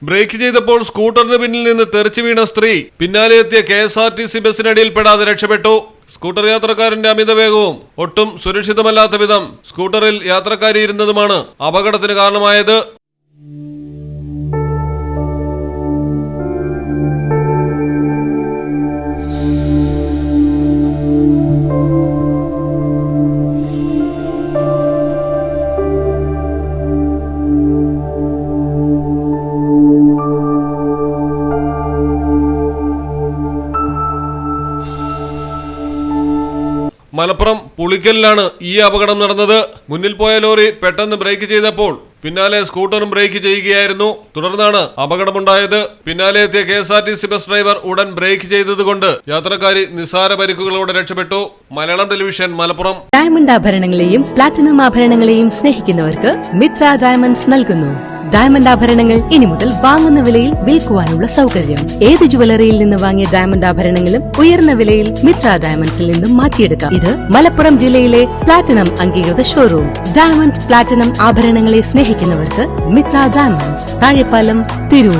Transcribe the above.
Break ചെയ്തപ്പോൾ സ്കൂട്ടറിന് പിന്നിൽ നിന്ന് തെറിച്ചു വീണ സ്ത്രീ പിന്നാലെ എത്തിയ KSRTC ബസിനടിയിൽപ്പെടാതെ രക്ഷപ്പെട്ടു. സ്കൂട്ടർ യാത്രക്കാരന്റെ അമിതവേഗവും ഒട്ടും സുരക്ഷിതമല്ലാത്ത വിധം സ്കൂട്ടറിൽ യാത്രക്കാരി ഇരുന്നതുമാണ് അപകടത്തിന് കാരണമായത്. മലപ്പുറം പുളിക്കലിലാണ് ഈ അപകടം നടന്നത്. മുന്നിൽ പോയ ലോറി പെട്ടെന്ന് ബ്രേക്ക് ചെയ്തപ്പോൾ പിന്നാലെ സ്കൂട്ടറും ബ്രേക്ക് ചെയ്യുകയായിരുന്നു. തുടർന്നാണ് അപകടമുണ്ടായത്. പിന്നാലെ എത്തിയ KSRTC ബസ് ഡ്രൈവർ ഉടൻ ബ്രേക്ക് ചെയ്തതുകൊണ്ട് യാത്രക്കാരി നിസ്സാര പരിക്കുകളോടെ രക്ഷപ്പെട്ടു. മലയാളം ടെലിവിഷൻ, മലപ്പുറം. ഡയമണ്ട് ആഭരണങ്ങളെയും പ്ലാറ്റിനം ആഭരണങ്ങളെയും സ്നേഹിക്കുന്നവർക്ക് മിത്ര ഡയമണ്ട്സ് നൽകുന്നു. ഡയമണ്ട് ആഭരണങ്ങൾ ഇനി മുതൽ വാങ്ങുന്ന വിലയിൽ വിൽക്കുവാനുള്ള സൗകര്യം. ഏത് ജുവലറിയിൽ നിന്ന് വാങ്ങിയ ഡയമണ്ട് ആഭരണങ്ങളും ഉയർന്ന വിലയിൽ മിത്ര ഡയമണ്ട്സിൽ നിന്നും മാറ്റിയെടുക്കാം. ഇത് മലപ്പുറം ജില്ലയിലെ പ്ലാറ്റിനം അംഗീകൃത ഷോറൂം. ഡയമണ്ട് പ്ലാറ്റിനം ആഭരണങ്ങളെ സ്നേഹിക്കുന്നവർക്ക് മിത്ര ഡയമണ്ട്സ്, താഴെപ്പാലം, തിരൂർ.